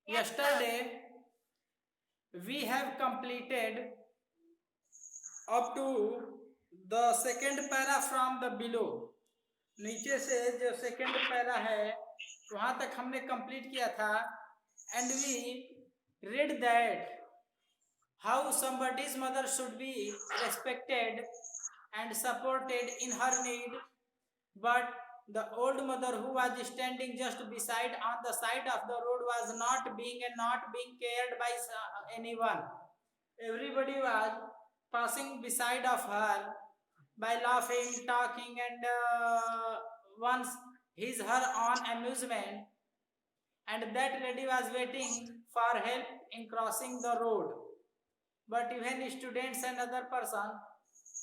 Yesterday we have completed up to the second para from the below. नीचे से जो second para है वहां तक हमने कंप्लीट किया था and we read that how somebody's mother should be respected and supported in her need, but the old mother who was standing just beside on the side of the road was not being cared by anyone. Everybody was passing beside of her by laughing, talking, and once his her own amusement, and that lady was waiting for help in crossing the road. But even students and other person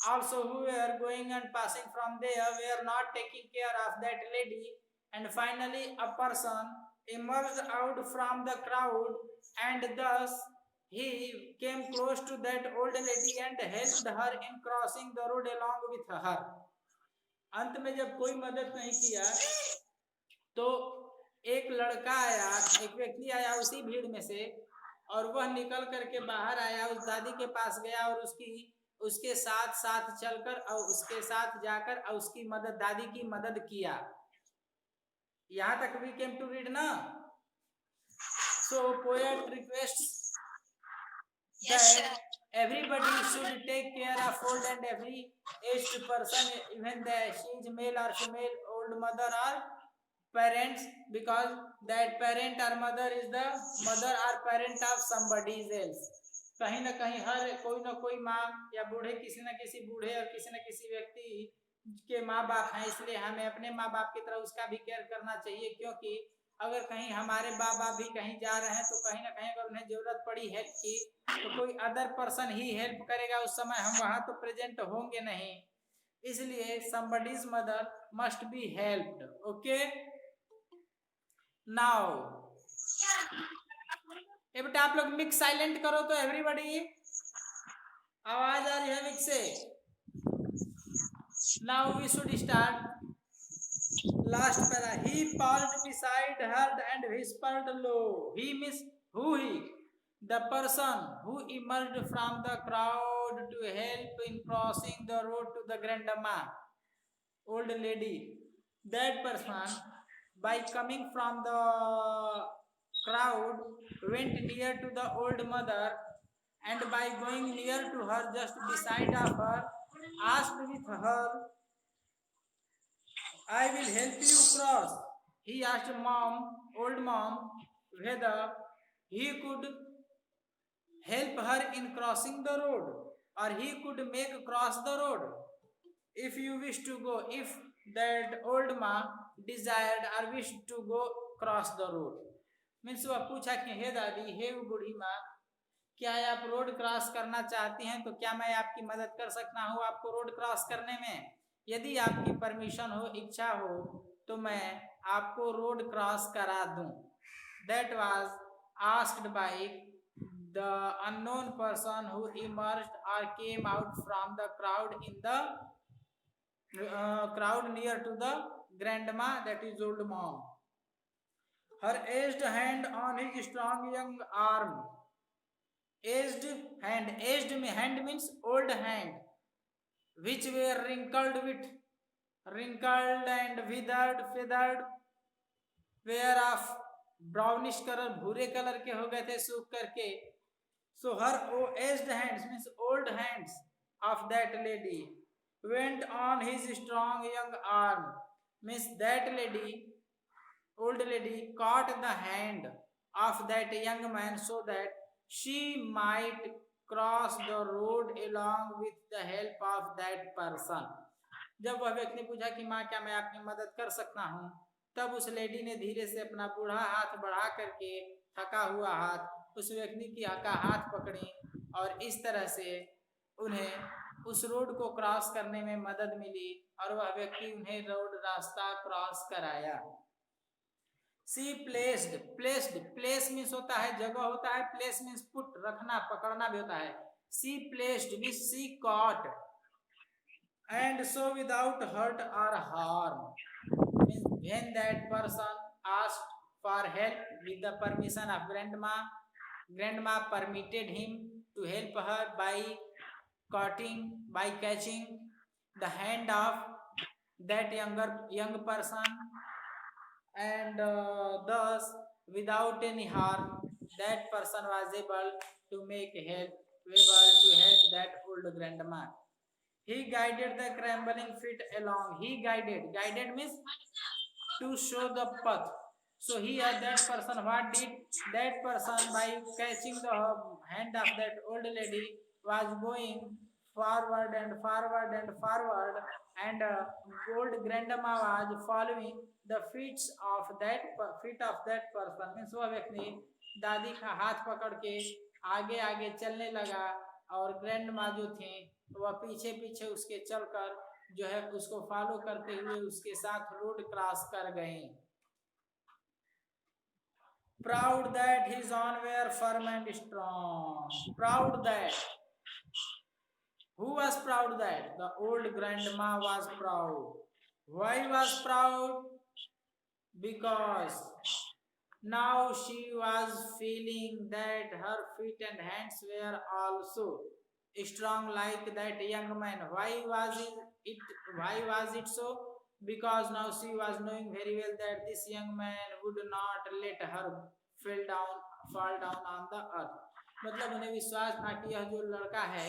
also who were going and passing from there were not taking care of that lady, and finally a person emerged out from the crowd, and thus he came close to that old lady and helped her in crossing the road along with her. अंत में जब कोई मदद नहीं किया तो एक लड़का आया, एक व्यक्ति आया उसी भीड़ में से, और वह निकल करके बाहर आया, उस दादी के पास गया और उसके साथ साथ चलकर और उसके साथ जाकर और उसकी मदद, दादी की मदद किया. यहां तक वी केम टू रीड ना. So poet requests that everybody should take care of old and every aged person, even that she is male or female, old mother or parents, because that parent or mother is the mother or parent of somebody else. कहीं ना कहीं हर कोई ना कोई माँ या बूढ़े, किसी न किसी बूढ़े और किसी न किसी व्यक्ति के माँ बाप हैं, इसलिए हमें अपने माँ बाप की तरह उसका भी केयर करना चाहिए. क्योंकि अगर कहीं हमारे माँ बाप भी कहीं जा रहे हैं तो कहीं ना कहीं अगर उन्हें जरूरत पड़ी हेल्प की तो कोई अदर पर्सन ही हेल्प करेगा, उस समय हम वहां तो प्रेजेंट होंगे नहीं. इसलिए somebody's mother must be helped. Okay, now ये बेटा आप लोग मिक्स साइलेंट करो तो एवरीबॉडी, आवाज आ रही है मिक्स से. Now we should start. Last para, he paused beside her and whispered low. He means who he? The person who emerged from the crowd to help in crossing the road to the grandma, old lady. That person, by coming from the crowd, went near to the old mother, and by going near to her, just beside of her, asked with her, I will help you cross. He asked old mom, whether he could help her in crossing the road, or he could make cross the road. If you wish to go, if that old mom desired or wished to go cross the road. Means वह पूछा कि हे दादी, हे बूढ़ी माँ, क्या आप road cross करना चाहती हैं, तो क्या मैं आपकी मदद कर सकता हूँ आपको रोड क्रॉस करने में? यदि आपकी परमिशन हो, इच्छा हो, तो मैं आपको रोड क्रॉस करा दूं. That was asked by the unknown person who emerged और came out from the crowd in the crowd near to the grandma, that is old mom. Her aged hand on his strong young arm. Aged hand means old hand, which were wrinkled and withered, feathered, were of brownish color, भूरे colour के हो गए थे सूख करके. So her aged hands means old hands of that lady went on his strong young arm, means that lady, old lady, caught the hand of that young man so that she might cross the road along with the help of that person. जब वह व्यक्ति ने पूछा कि माँ क्या मैं आपकी मदद कर सकता हूँ, तब उस लेडी ने धीरे से अपना बूढ़ा हाथ बढ़ा करके थका हुआ हाथ उस व्यक्ति की हाथ पकड़ी और इस तरह से उन्हें उस रोड को क्रॉस करने में मदद मिली और वह व्यक्ति उन्हें रोड रास्ता क्रॉस कराया. सी प्लेस्ड, प्लेस मीन्स होता है जगह होता है, प्लेस मीन्स पुट, रखना, पकड़ना भी होता है. She placed means she caught, and so without hurt और harm, means when that person asked for help with the permission of grandma. Grandma permitted him to help her by catching the hand of that young person, and thus without any harm that person was able to help that old grandma. He guided the crumbling feet along. Guided means to show the path. So here that person, what did that person, by catching the hand of that old lady, was going forward and forward and forward, and old grandma was following the feet of that person. Means वह व्यक्ति दादी का हाथ पकड़ के आगे आगे चलने लगा, और ग्रैंड माँ जो थे वह पीछे पीछे उसके चलकर जो है उसको फॉलो करते हुए उसके साथ रोड क्रॉस कर गए. Proud that his own were firm and strong. Proud that. Who was proud that? The old grandma was proud. Why was proud? Because now she was feeling that her feet and hands were also strong like that young man. Why was it so? Because now she was knowing very well that this young man would not let her fall down on the earth. मतलब उन्हें विश्वास था कि यह जो लड़का है,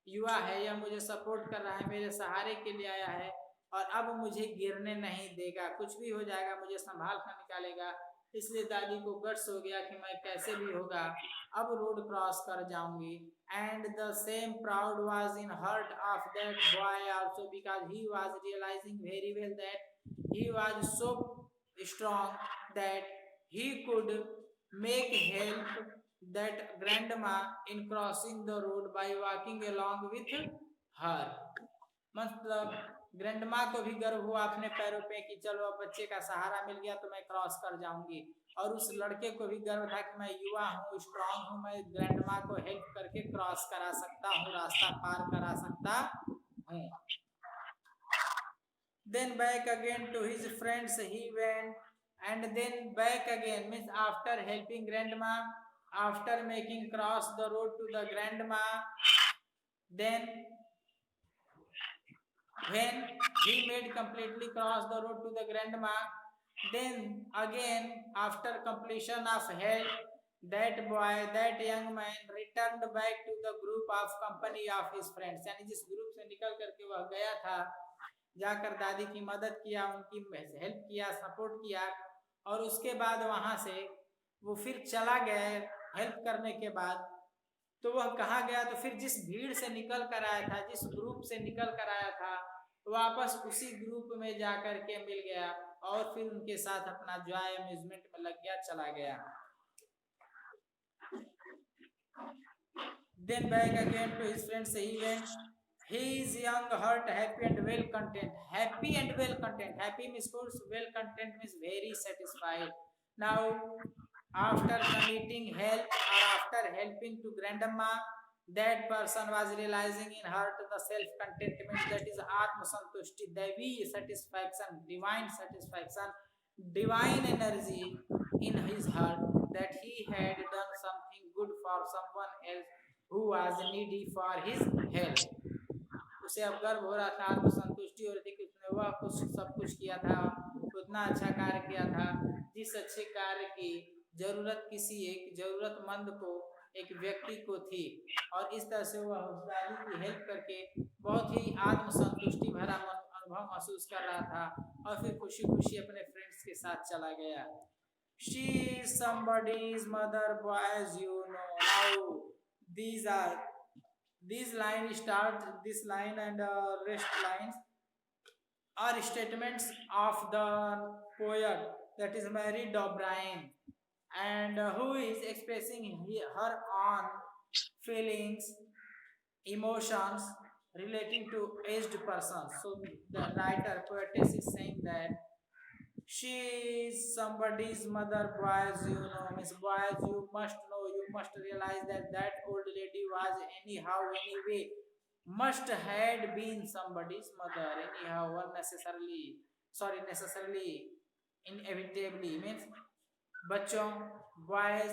युवा है, यह मुझे सपोर्ट कर रहा है, मेरे सहारे के लिए आया है, और अब मुझे गिरने नहीं देगा, कुछ भी हो जाएगा मुझे संभाल कर निकालेगा. इसलिए दादी को गट्स हो गया कि मैं कैसे भी होगा अब रोड क्रॉस कर जाऊंगी. And the same proud was in heart of that boy also, because he was realising very well that he was so strong that he could make help that grandma in crossing the road by walking along with her. मतलब grandma को भी गर्व हुआ अपने पैरों पे कि चलो अब बच्चे का सहारा मिल गया तो मैं क्रॉस कर जाऊंगी, और उस लड़के को भी गर्व था कि मैं युवा हूँ, स्ट्रांग हूँ, मैं ग्रैंडमा को हेल्प करके क्रॉस करा सकता हूँ, रास्ता पार करा सकता हूँ. Then back again to his friends he went, and then back again means after helping grandma, after making cross the road to the grandma, then when he made completely cross the road to the grandma, then again after completion of help, that young man returned back to the group of company of his friends. यानी जिस group से निकल करके वह गया था, जाकर दादी की मदद किया, उनकी हेल्प किया, सपोर्ट किया, और उसके बाद वहां से वो फिर चला गया हेल्प करने के बाद. तो वह कहाँ गया? तो फिर जिस भीड़ से निकल कर आया था, जिस ग्रुप से निकल कर आया था, वापस उसी ग्रुप में जाकर के मिल गया, और फिर उनके साथ अपना जॉय अम्यूजमेंट में लग गया, चला गया. Then back again to his friends he went. His young heart happy and well content. Happy and well content. Happy means good, well content means very satisfied. Now, after committing help or after helping to grandma, that person was realizing in heart the self-contentment, that is Atma Santushti, Devi satisfaction, divine energy in his heart, that he had done something good for someone else who was needy for his help. उसे अब गर्व हो रहा था, आत्मसंतुष्टि हो रही थी कि उसने वह कुछ सब कुछ किया था, उतना अच्छा कार्य किया था जिस अच्छे कार्य की जरूरत किसी एक जरूरतमंद को, एक व्यक्ति को थी, और इस तरह से वह उस दादी की हेल्प करके बहुत ही आत्मसंतुष्टि भरा अनुभव महसूस कर रहा था, और फिर खुशी खुशी अपने फ्रेंड्स के साथ चला गया. She is somebody's mother, boys, you know. Now these lines start, this line and rest lines are statements of the poet, that is Mary D'O'Brien, and who is expressing her own feelings, emotions relating to aged persons. So the writer poetess is saying that she is somebody's mother, boys, you know, means boys, you must know, you must realize that that old lady was anyhow, anyway, must had been somebody's mother, anyhow, necessarily, inevitably, means बच्चों, boys,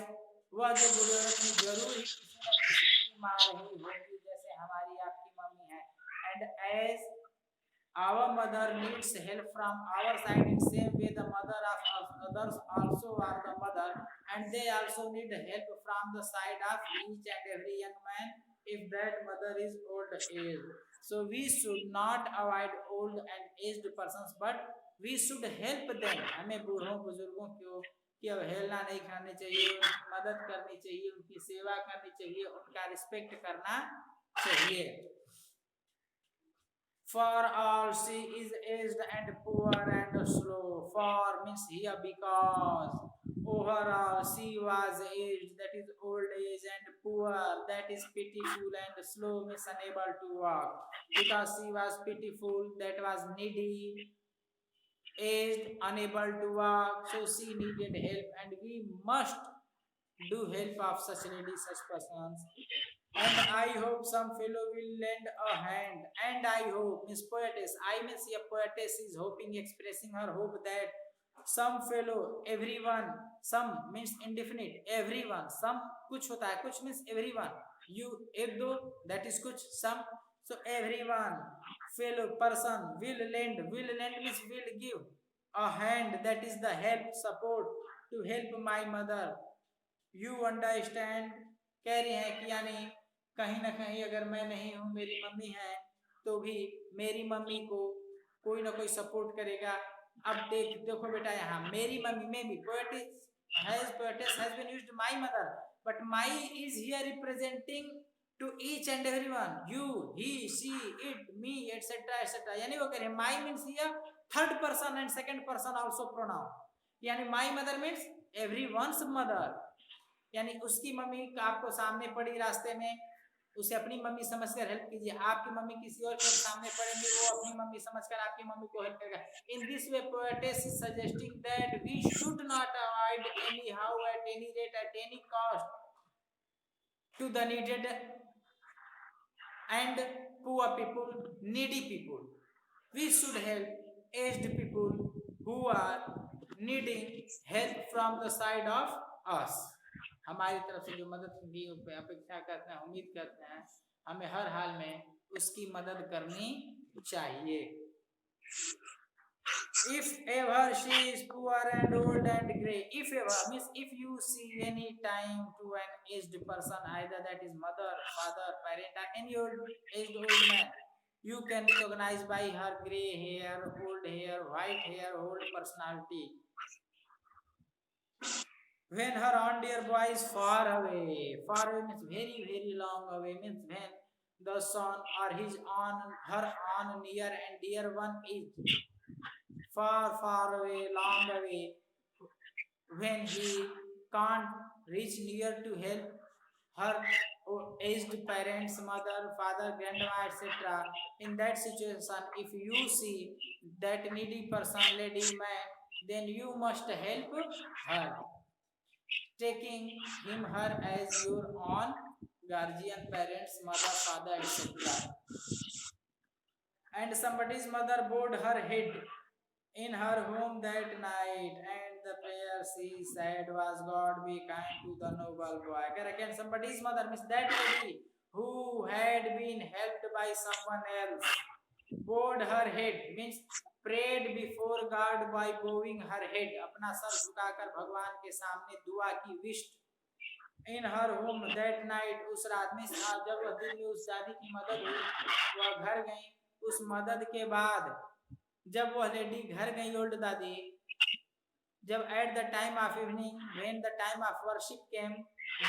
वह जो बूढ़ी औरत में जरूर ही किसी न किसी की माँ रही होगी, जैसे हमारी आपकी मम्मी है। And as our mother needs help from our side, in same way the mother of others also are the mother, and they also need help from the side of each and every young man if that mother is old age. So we should not avoid old and aged persons, but we should help them. हमें बूढ़ों बुजुर्गों की अवहेलना नहीं करनी चाहिए, उनकी मदद करनी चाहिए, उनकी सेवा करनी चाहिए, उनका रिस्पेक्ट करना चाहिए। For all she is aged and poor and slow. For means here because overall she was aged, that is old age, and poor, that is pitiful, and slow means unable to walk. Because she was pitiful, that was needy, aged, unable to walk, so she needed help, and we must do help of such ladies, such persons. And I hope some fellow will lend a hand. And I hope means poetess. I means a poetess is hoping, expressing her hope that some fellow, everyone, some means indefinite, everyone, some कुछ होता है, कुछ means everyone. You एक दो, that is कुछ, some. So everyone, fellow person will lend means will give a hand, that is the help, support to help my mother. You understand? कह रही हैं कि यानी कहीं ना कहीं अगर मैं नहीं हूँ, मेरी मम्मी है, तो भी मेरी मम्मी को कोई ना कोई सपोर्ट करेगा। अब देखो बेटा, यहाँ मेरी मम्मी में भी poetess has been used my mother, but my is here representing to each and everyone, you, he, she, it, me, etc etc। यानी वो कह रहे हैं my means here third person and second person also pronoun, यानी my mother means everyone's mother। यानी उसकी mummy आपको सामने पड़ी रास्ते में, उसे अपनी मम्मी समझकर हेल्प कीजिए। आपकी मम्मी किसी और के सामने पड़ेंगे, वो अपनी मम्मी समझकर आपकी मम्मी को हेल्प करेगा। In this way poetess is suggesting that we should not avoid any how, at any rate, at any cost to the needed and poor people, needy people. We should help aged people who are needing help from the side of us। हमारी तरफ से जो मदद की अपेक्षा करते हैं, उम्मीद करते हैं, हमें हर हाल में उसकी मदद करनी चाहिए। If ever she is poor and old and grey, if ever means if you see any time to an aged person, either that is mother, father, parent, or any aged old man, you can recognize by her grey hair, old hair, white hair, old personality. When her own dear boy is far away means very very long away, means when the son or his on her on near and dear one is far far away, long away, when he can't reach near to help her aged parents, mother, father, grandma, etc. In that situation, if you see that needy person, lady, man, then you must help her, taking him her as your own guardian, parents, mother, father, etc. And somebody's mother bowed her head in her home that night, and the prayer she said was, God be kind to the noble boy. Correct? And somebody's mother means that lady who had been helped by someone else bowed her head means prayed before God by bowing her head, अपना sir झुकाकर भगवान के सामने दुआ की, wished in her home that night, उस रात में जब वह दिन में उस दादी की मदद हुई, वह घर गई। उस मदद के बाद जब वह लेडी घर गई, ओल्ड दादी, जब at the time of evening, when the time of worship came,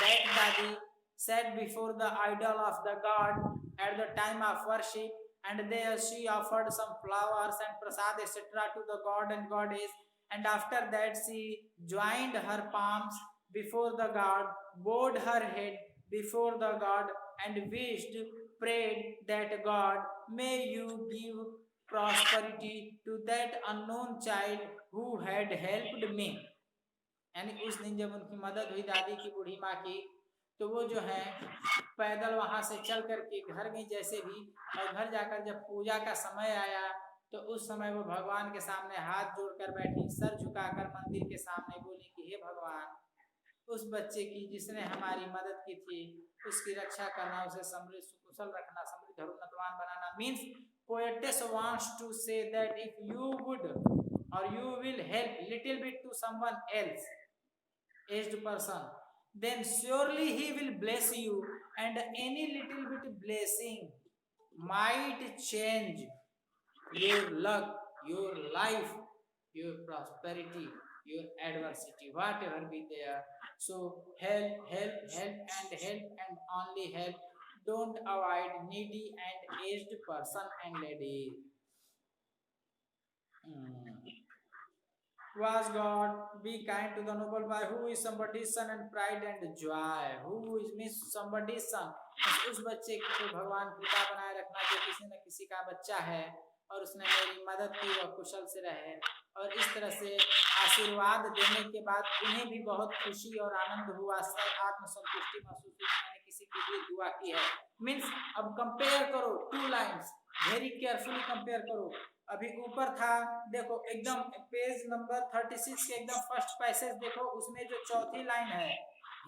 that दादी sat before the idol of the god at the time of worship, and there she offered some flowers and prasad etc to the god and goddess, and after that she joined her palms before the god, bowed her head before the god, and wished, prayed that God may you give prosperity to that unknown child who had helped me। यानी उस दिन जब उनकी मदद हुई दादी की, बूढ़ी माँ की, तो वो जो है पैदल वहां से चल करके घर गई जैसे भी, और घर जाकर जब पूजा का समय आया, तो उस समय वो भगवान के सामने हाथ जोड़कर बैठी, सर झुकाकर मंदिर के सामने बोली कि हे भगवान, उस बच्चे की जिसने हमारी मदद की थी उसकी रक्षा करना, उसे समृद्ध सुकुशल रखना, समृद्ध धर्मत्वान बनाना। Means poetess wants to say that if you would or you will help little bit to someone else, aged person, then surely he will bless you, and any little bit blessing might change your luck, your life, your prosperity, your adversity, whatever be there. So help, help, help, and help, and only help. Don't avoid needy and aged person and lady. Was God, be kind to the noble boy who is somebody's son and pride and joy. Who is means somebody's son. उस बच्चे को भगवान कृपा बनाए रखना जो किसी न किसी का बच्चा है और उसने मेरी मदद की, वह कुशल से रहे। और इस तरह से आशीर्वाद देने के बाद उन्हें भी बहुत खुशी और आनंद हुआ, आत्मसंतुष्टि महसूस हुई, मैंने किसी के लिए दुआ की है। मीन्स अब कंपेयर करो two lines, very carefully compare करो। अभी ऊपर था, देखो एकदम पेज नंबर 36 के एकदम फर्स्ट पैसेज देखो, उसमें जो चौथी लाइन है,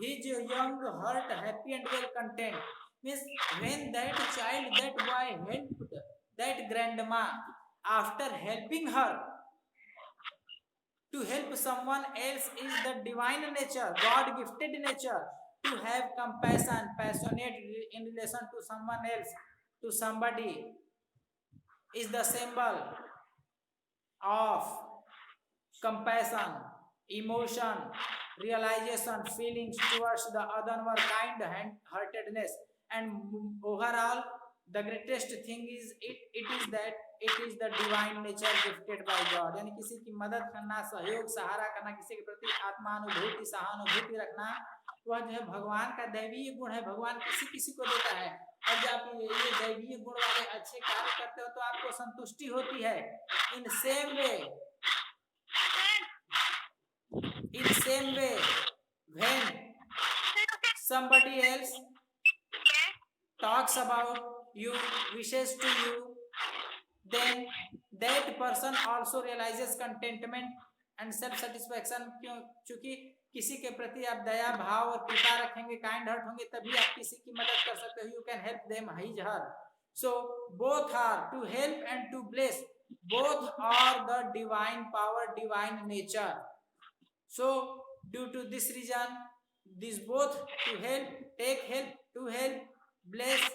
his young heart happy and well content, means when that child, that boy helped that grandma, after helping her, to help someone else is the divine nature, God gifted nature. To have compassion, passionate in relation to someone else, to somebody, is the symbol of compassion, emotion, realization, feelings towards the other one, kind-heartedness, and overall the greatest thing is it is that it is the divine nature gifted by God. यानी किसी की मदद करना, सहयोग सहारा करना, किसी के प्रति आत्मानुभूति सहानुभूति रखना, वह जो है भगवान का दैवीय गुण है। भगवान किसी किसी को देता है, और जब आप ये दैवीय गुण वाले अच्छे कार्य करते हो तो आपको संतुष्टि होती है। In same way when somebody else talks about you, wishes to you, then that person also realizes contentment and self satisfaction। क्यों? क्योंकि किसी के प्रति आप दया भाव और कृपा रखेंगे, काइंड हार्ट होंगे, तभी आप किसी की मदद कर सकते हो। You can help them, his her. So both are to help and to bless, both are the divine power, divine nature. So due to this reason, this both, to help, take help, to help, bless,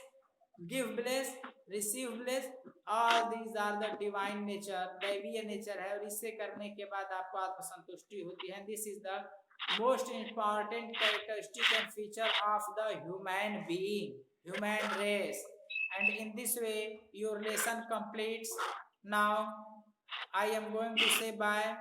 give bless, receive bless, all these are the divine nature, दैवीय nature है। और इससे करने के बाद आपको आत्मसंतुष्टि होती है। This is the most important characteristic and feature of the human being, human race. And in this way your lesson completes. Now I am going to say bye.